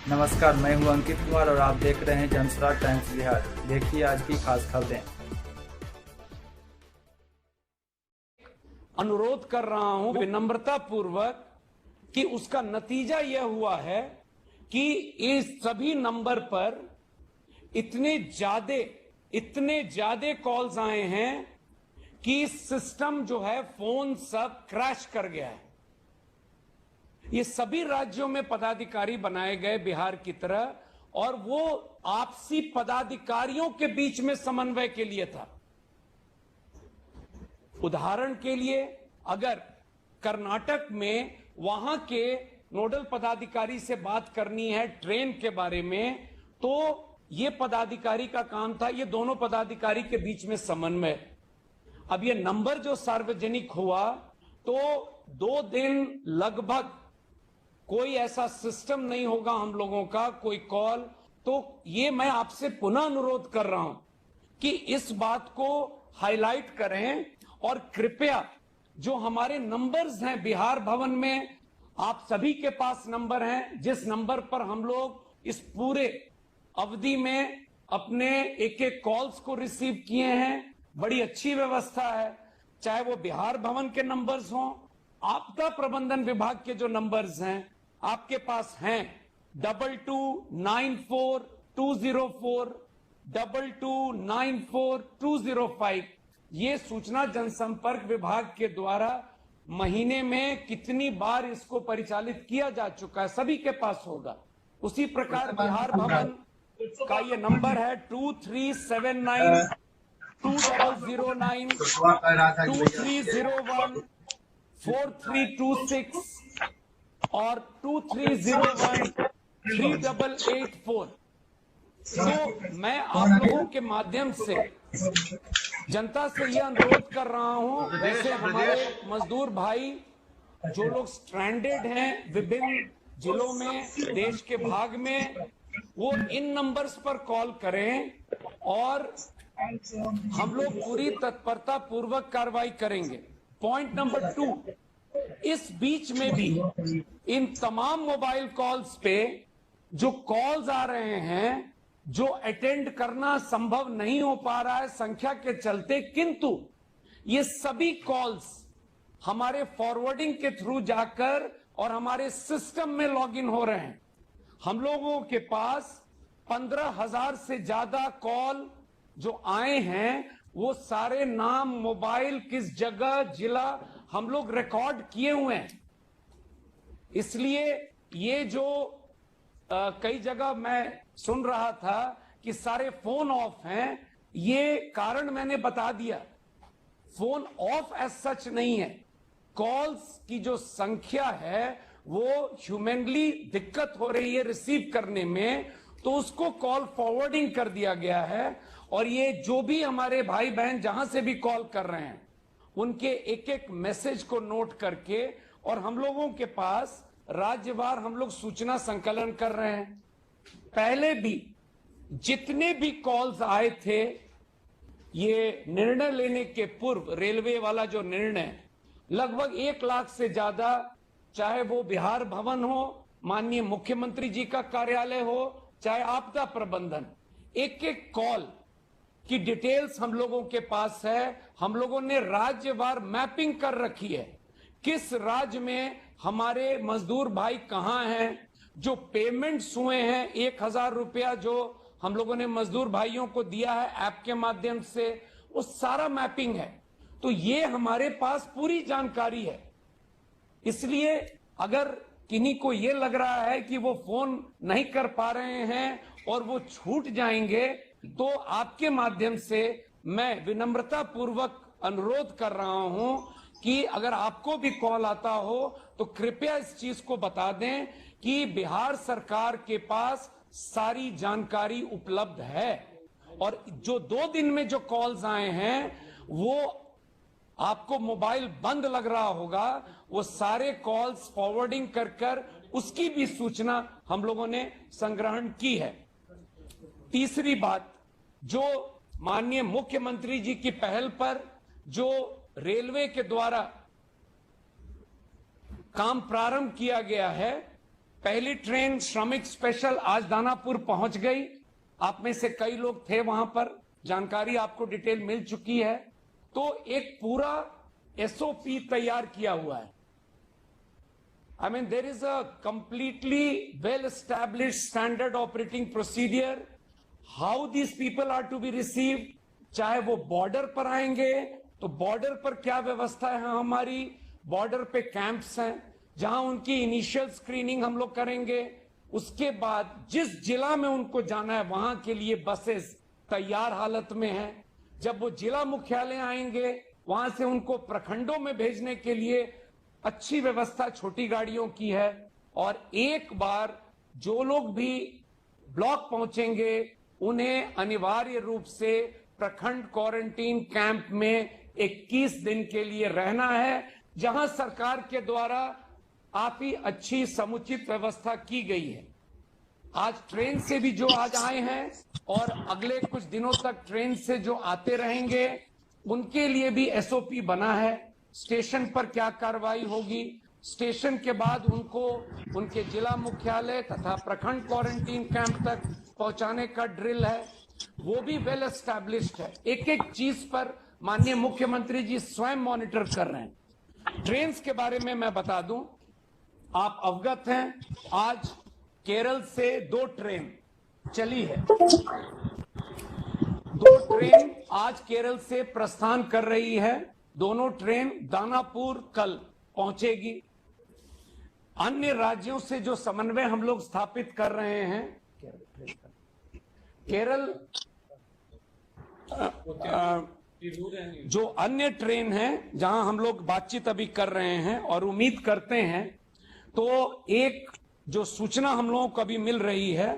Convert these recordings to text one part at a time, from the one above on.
नमस्कार, मैं हूं अंकित कुमार और आप देख रहे हैं जनसुराज टाइम्स बिहार। देखिए आज की खास खबरें। अनुरोध कर रहा हूं विनम्रता पूर्वक कि उसका नतीजा यह हुआ है कि इस सभी नंबर पर इतने ज्यादा कॉल्स आए हैं कि सिस्टम जो है, फोन सब क्रैश कर गया है। ये सभी राज्यों में पदाधिकारी बनाए गए बिहार की तरह, और वो आपसी पदाधिकारियों के बीच में समन्वय के लिए था। उदाहरण के लिए, अगर कर्नाटक में वहां के नोडल पदाधिकारी से बात करनी है ट्रेन के बारे में, तो ये पदाधिकारी का काम था, ये दोनों पदाधिकारी के बीच में समन्वय। अब ये नंबर जो सार्वजनिक हुआ, तो 2 दिन लगभग कोई ऐसा सिस्टम नहीं होगा हम लोगों का, कोई कॉल। तो ये मैं आपसे पुनः अनुरोध कर रहा हूं कि इस बात को हाईलाइट करें, और कृपया जो हमारे नंबर्स हैं बिहार भवन में, आप सभी के पास नंबर हैं, जिस नंबर पर हम लोग इस पूरे अवधि में अपने एक एक कॉल्स को रिसीव किए हैं। बड़ी अच्छी व्यवस्था है, चाहे वो बिहार भवन के नंबर्स हों, आपदा प्रबंधन विभाग के जो नंबर्स हैं आपके पास हैं, 2294-204, 2294-205। ये सूचना जनसंपर्क विभाग के द्वारा महीने में कितनी बार इसको परिचालित किया जा चुका है, सभी के पास होगा। उसी प्रकार बिहार भवन का ये नंबर है 2379 2009 2301 4326 और 2301 3884। तो मैं आप लोगों के माध्यम से जनता से यह अनुरोध कर रहा हूं, जैसे हमारे मजदूर भाई जो लोग स्ट्रैंडेड हैं विभिन्न जिलों में, देश के भाग में, वो इन नंबर्स पर कॉल करें और हम लोग पूरी तत्परता पूर्वक कार्रवाई करेंगे। पॉइंट नंबर 2, इस बीच में भी इन तमाम मोबाइल कॉल्स पे जो कॉल्स आ रहे हैं, जो अटेंड करना संभव नहीं हो पा रहा है संख्या के चलते, किंतु ये सभी कॉल्स हमारे फॉरवर्डिंग के थ्रू जाकर और हमारे सिस्टम में लॉगिन हो रहे हैं। हम लोगों के पास 15,000 से ज्यादा कॉल जो आए हैं, वो सारे नाम, मोबाइल, किस जगह, जिला हम लोग रिकॉर्ड किए हुए हैं। इसलिए ये जो कई जगह मैं सुन रहा था कि सारे फोन ऑफ हैं, ये कारण मैंने बता दिया। फोन ऑफ एज सच नहीं है, कॉल्स की जो संख्या है वो ह्यूमनली दिक्कत हो रही है रिसीव करने में, तो उसको कॉल फॉरवर्डिंग कर दिया गया है। और ये जो भी हमारे भाई बहन जहां से भी कॉल कर रहे हैं, उनके एक एक मैसेज को नोट करके, और हम लोगों के पास राज्यवार हम लोग सूचना संकलन कर रहे हैं। पहले भी जितने भी कॉल्स आए थे, ये निर्णय लेने के पूर्व रेलवे वाला जो निर्णय, लगभग 1 लाख से ज्यादा, चाहे वो बिहार भवन हो, माननीय मुख्यमंत्री जी का कार्यालय हो, चाहे आपदा प्रबंधन, एक एक कॉल की डिटेल्स हम लोगों के पास है। हम लोगों ने राज्यवार मैपिंग कर रखी है, किस राज्य में हमारे मजदूर भाई कहां हैं, जो पेमेंट्स हुए हैं 1,000 रुपया जो हम लोगों ने मजदूर भाइयों को दिया है ऐप के माध्यम से, वो सारा मैपिंग है। तो ये हमारे पास पूरी जानकारी है। इसलिए अगर किन्हीं को ये लग रहा है कि वो फोन नहीं कर पा रहे हैं और वो छूट जाएंगे, तो आपके माध्यम से मैं विनम्रता पूर्वक अनुरोध कर रहा हूं कि अगर आपको भी कॉल आता हो तो कृपया इस चीज को बता दें कि बिहार सरकार के पास सारी जानकारी उपलब्ध है। और जो 2 दिन में जो कॉल्स आए हैं, वो आपको मोबाइल बंद लग रहा होगा, वो सारे कॉल्स फॉरवर्डिंग कर कर उसकी भी सूचना हम लोगों ने संग्रहण की है। तीसरी बात, जो माननीय मुख्यमंत्री जी की पहल पर जो रेलवे के द्वारा काम प्रारंभ किया गया है, पहली ट्रेन श्रमिक स्पेशल आज दानापुर पहुंच गई। आप में से कई लोग थे वहां पर, जानकारी आपको डिटेल मिल चुकी है। तो एक पूरा एसओपी तैयार किया हुआ है। I mean, there is a completely well-established standard operating procedure how these people are to be received. चाहे वो बॉर्डर पर आएंगे तो बॉर्डर पर क्या व्यवस्था है हमारी, बॉर्डर पे कैंप्स हैं जहां उनकी इनिशियल स्क्रीनिंग हम लोग करेंगे। उसके बाद जिस जिला में उनको जाना है वहां के लिए बसेस तैयार हालत में हैं। जब वो जिला मुख्यालय आएंगे वहां से उनको प्रखंडों में भेजने के लिए अच्छी व्यवस्था छोटी गाड़ियों की है। और एक बार जो लोग भी ब्लॉक पहुंचेंगे उन्हें अनिवार्य रूप से प्रखंड क्वारंटीन कैंप में 21 दिन के लिए रहना है, जहां सरकार के द्वारा काफी अच्छी समुचित व्यवस्था की गई है। आज ट्रेन से भी जो आज आए हैं और अगले कुछ दिनों तक ट्रेन से जो आते रहेंगे उनके लिए भी एसओपी बना है। स्टेशन पर क्या कार्रवाई होगी, स्टेशन के बाद उनको उनके जिला मुख्यालय तथा प्रखंड क्वारंटीन कैंप तक पहुंचाने का ड्रिल है, वो भी वेल एस्टैब्लिश्ड है। एक एक चीज पर माननीय मुख्यमंत्री जी स्वयं मॉनिटर कर रहे हैं। ट्रेन के बारे में मैं बता दूं, आप अवगत हैं, आज केरल से 2 ट्रेन चली है। 2 ट्रेन आज केरल से प्रस्थान कर रही है। दोनों ट्रेन दानापुर कल पहुंचेगी। अन्य राज्यों से जो समन्वय हम लोग स्थापित कर रहे हैं, केरल जो अन्य ट्रेन है जहां हम लोग बातचीत अभी कर रहे हैं और उम्मीद करते हैं, तो एक जो सूचना हम लोगों को अभी मिल रही है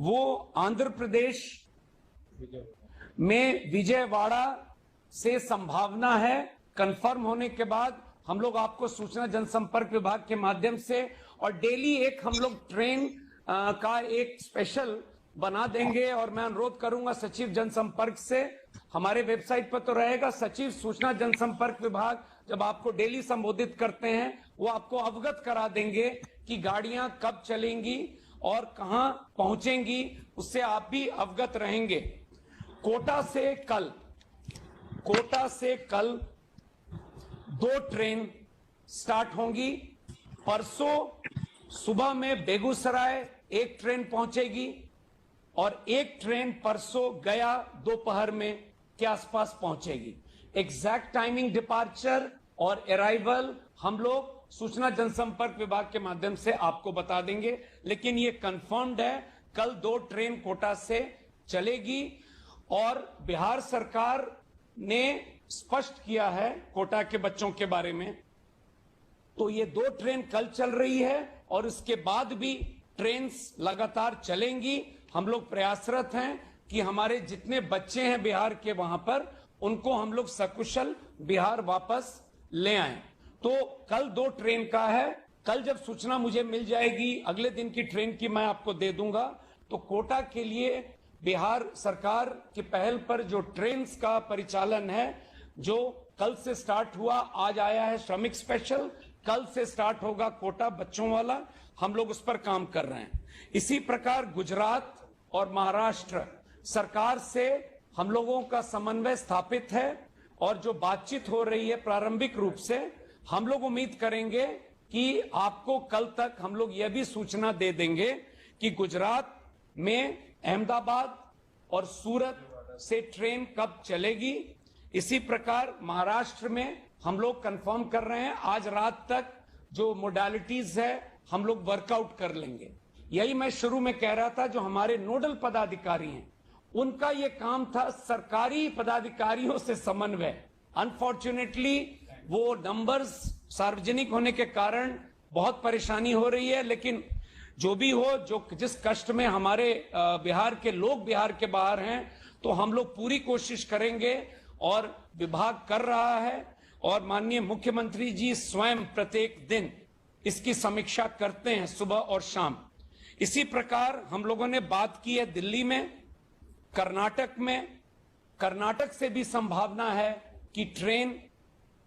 वो आंध्र प्रदेश में विजयवाड़ा से संभावना है। कंफर्म होने के बाद हम लोग आपको सूचना जनसंपर्क विभाग के माध्यम से और डेली एक हम लोग ट्रेन का एक स्पेशल बना देंगे। और मैं अनुरोध करूंगा सचिव जनसंपर्क से, हमारे वेबसाइट पर तो रहेगा, सचिव सूचना जनसंपर्क विभाग जब आपको डेली संबोधित करते हैं वो आपको अवगत करा देंगे कि गाड़ियां कब चलेंगी और कहां पहुंचेंगी, उससे आप भी अवगत रहेंगे। कोटा से कल 2 ट्रेन स्टार्ट होंगी। परसों सुबह में बेगूसराय 1 ट्रेन पहुंचेगी और 1 ट्रेन परसों गया दोपहर में के आसपास पहुंचेगी। एग्जैक्ट टाइमिंग डिपार्चर और अराइवल हम लोग सूचना जनसंपर्क विभाग के माध्यम से आपको बता देंगे, लेकिन ये कंफर्म्ड है कल 2 ट्रेन कोटा से चलेगी। और बिहार सरकार ने स्पष्ट किया है कोटा के बच्चों के बारे में, तो ये 2 ट्रेन कल चल रही है और इसके बाद भी ट्रेन लगातार चलेंगी। हम लोग प्रयासरत हैं कि हमारे जितने बच्चे हैं बिहार के वहां पर, उनको हम लोग सकुशल बिहार वापस ले आए। तो कल 2 ट्रेन का है। कल जब सूचना मुझे मिल जाएगी अगले दिन की ट्रेन की, मैं आपको दे दूंगा। तो कोटा के लिए बिहार सरकार की पहल पर जो ट्रेन का परिचालन है, जो कल से स्टार्ट हुआ, आज आया है श्रमिक स्पेशल, कल से स्टार्ट होगा कोटा बच्चों वाला, हम लोग उस पर काम कर रहे हैं। इसी प्रकार गुजरात और महाराष्ट्र सरकार से हम लोगों का समन्वय स्थापित है और जो बातचीत हो रही है प्रारंभिक रूप से, हम लोग उम्मीद करेंगे कि आपको कल तक हम लोग यह भी सूचना दे देंगे कि गुजरात में अहमदाबाद और सूरत से ट्रेन कब चलेगी। इसी प्रकार महाराष्ट्र में हम लोग कंफर्म कर रहे हैं, आज रात तक जो मोडालिटीज है हम लोग वर्कआउट कर लेंगे। यही मैं शुरू में कह रहा था, जो हमारे नोडल पदाधिकारी हैं उनका ये काम था सरकारी पदाधिकारियों से समन्वय। अनफॉर्चुनेटली वो नंबर्स सार्वजनिक होने के कारण बहुत परेशानी हो रही है, लेकिन जो भी हो, जो जिस कष्ट में हमारे बिहार के लोग बिहार के बाहर हैं, तो हम लोग पूरी कोशिश करेंगे और विभाग कर रहा है और माननीय मुख्यमंत्री जी स्वयं प्रत्येक दिन इसकी समीक्षा करते हैं सुबह और शाम। इसी प्रकार हम लोगों ने बात की है दिल्ली में, कर्नाटक में। कर्नाटक से भी संभावना है कि ट्रेन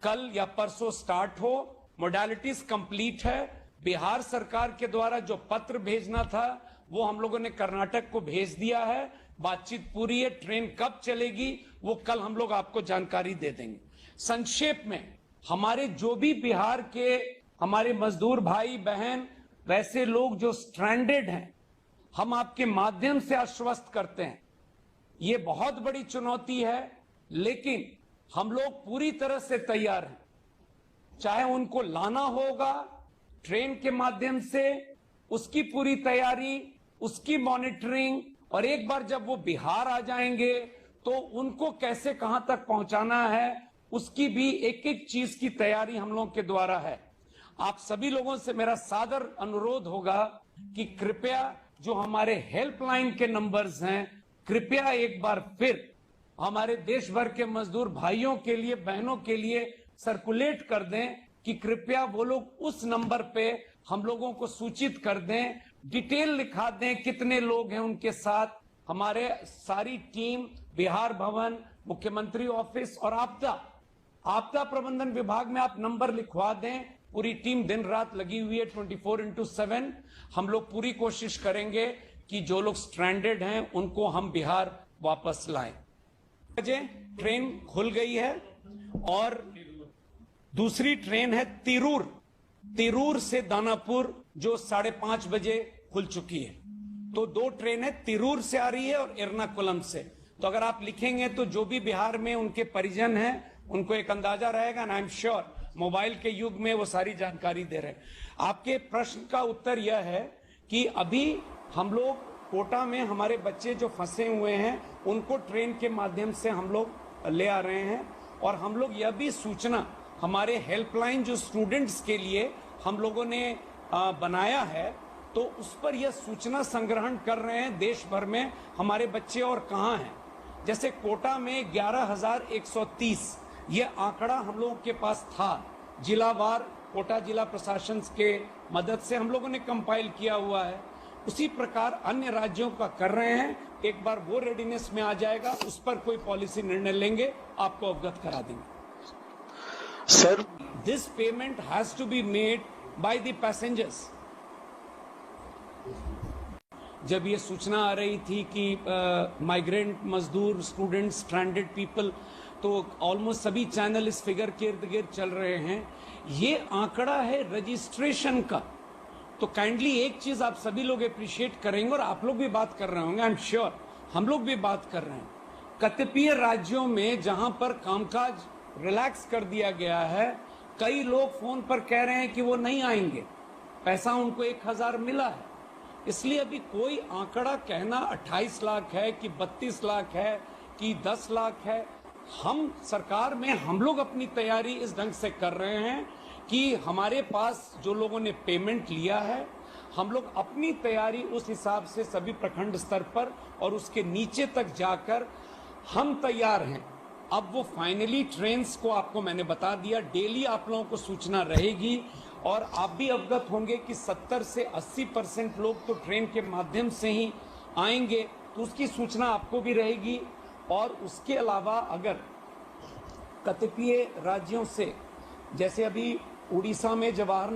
कल या परसों स्टार्ट हो। मोडालिटीज कंप्लीट है। बिहार सरकार के द्वारा जो पत्र भेजना था वो हम लोगों ने कर्नाटक को भेज दिया है। बातचीत पूरी है। ट्रेन कब चलेगी वो कल हम लोग आपको जानकारी दे देंगे। संक्षेप में, हमारे जो भी बिहार के हमारे मजदूर भाई बहन, वैसे लोग जो स्ट्रैंडेड हैं, हम आपके माध्यम से आश्वस्त करते हैं ये बहुत बड़ी चुनौती है, लेकिन हम लोग पूरी तरह से तैयार हैं। चाहे उनको लाना होगा ट्रेन के माध्यम से, उसकी पूरी तैयारी, उसकी मॉनिटरिंग, और एक बार जब वो बिहार आ जाएंगे तो उनको कैसे कहां तक पहुंचाना है उसकी भी एक एक चीज की तैयारी हम लोगों के द्वारा है। आप सभी लोगों से मेरा सादर अनुरोध होगा कि कृपया जो हमारे हेल्पलाइन के नंबर्स हैं, कृपया एक बार फिर हमारे देश भर के मजदूर भाइयों के लिए, बहनों के लिए सर्कुलेट कर दें कि कृपया वो लोग उस नंबर पे हम लोगों को सूचित कर दें, डिटेल लिखा दें कितने लोग हैं उनके साथ। हमारे सारी टीम, बिहार भवन, मुख्यमंत्री ऑफिस और आपदा प्रबंधन विभाग में आप नंबर लिखवा दें। पूरी टीम दिन रात लगी हुई है 24/7। हम लोग पूरी कोशिश करेंगे कि जो लोग स्ट्रैंडेड हैं उनको हम बिहार वापस लाएं। बजे ट्रेन खुल गई है और दूसरी ट्रेन है तिरूर से दानापुर जो 5:30 बजे खुल चुकी है। तो 2 ट्रेनें तिरूर से आ रही है और एर्नाकुलम से। तो अगर आप लिखेंगे तो जो भी बिहार में उनके परिजन हैं उनको एक अंदाजा रहेगा। आई एम श्योर मोबाइल के युग में वो सारी जानकारी दे रहे हैं। आपके प्रश्न का उत्तर यह है कि अभी हम लोग कोटा में हमारे बच्चे जो फंसे हुए हैं उनको ट्रेन के माध्यम से हम लोग ले आ रहे हैं, और हम लोग यह भी सूचना हमारे हेल्पलाइन जो स्टूडेंट्स के लिए हम लोगों ने बनाया है, तो उस पर यह सूचना संग्रहण कर रहे हैं देश भर में हमारे बच्चे और कहाँ हैं। जैसे कोटा में 11,130 ये आंकड़ा हम लोगों के पास था, जिलावार कोटा जिला प्रशासन के मदद से हम लोगों ने कंपाइल किया हुआ है। उसी प्रकार अन्य राज्यों का कर रहे हैं। एक बार वो रेडीनेस में आ जाएगा, उस पर कोई पॉलिसी निर्णय लेंगे, आपको अवगत करा देंगे। Sir, this payment has to be made by the passengers. जब ये सूचना आ रही थी कि माइग्रेंट मजदूर, स्टूडेंट, स्ट्रैंडेड पीपल, तो ऑलमोस्ट सभी चैनल इस फिगर के इर्द गिर्द चल रहे हैं। ये आंकड़ा है रजिस्ट्रेशन का। तो काइंडली एक चीज आप सभी लोग अप्रिशिएट करेंगे, और आप लोग भी बात कर रहे होंगे, आई एम श्योर हम लोग भी बात कर रहे हैं। कतिपय राज्यों में जहां पर कामकाज रिलैक्स कर दिया गया है, कई लोग फोन पर कह रहे हैं कि वो नहीं आएंगे, पैसा उनको 1,000 मिला है। इसलिए अभी कोई आंकड़ा कहना 28 लाख है कि 32 लाख है कि 10 लाख है, हम सरकार में हम लोग अपनी तैयारी इस ढंग से कर रहे हैं कि हमारे पास जो लोगों ने पेमेंट लिया है, हम लोग अपनी तैयारी उस हिसाब से सभी प्रखंड स्तर पर और उसके नीचे तक जाकर हम तैयार हैं। अब वो फाइनली ट्रेन्स को आपको मैंने बता दिया, डेली आप लोगों को सूचना रहेगी, और आप भी अवगत होंगे कि 70 से 80% लोग तो ट्रेन के माध्यम से ही आएंगे, तो उसकी सूचना आपको भी रहेगी। और उसके अलावा अगर कतिपय राज्यों से, जैसे अभी उड़ीसा में जवाहर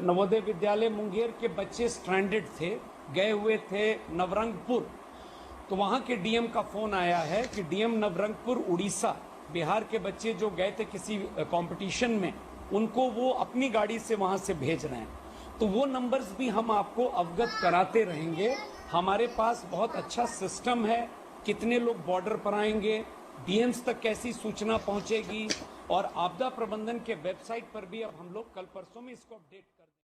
नवोदय विद्यालय मुंगेर के बच्चे स्ट्रैंडेड थे, गए हुए थे नवरंगपुर, तो वहां के डीएम का फोन आया है कि डीएम नवरंगपुर उड़ीसा, बिहार के बच्चे जो गए थे किसी कंपटीशन में, उनको वो अपनी गाड़ी से वहां से भेज रहे हैं। तो वो नंबर्स भी हम आपको अवगत कराते रहेंगे। हमारे पास बहुत अच्छा सिस्टम है, कितने लोग बॉर्डर पर आएंगे, डीएम्स तक कैसी सूचना पहुंचेगी, और आपदा प्रबंधन के वेबसाइट पर भी अब हम लोग कल परसों में इसको अपडेट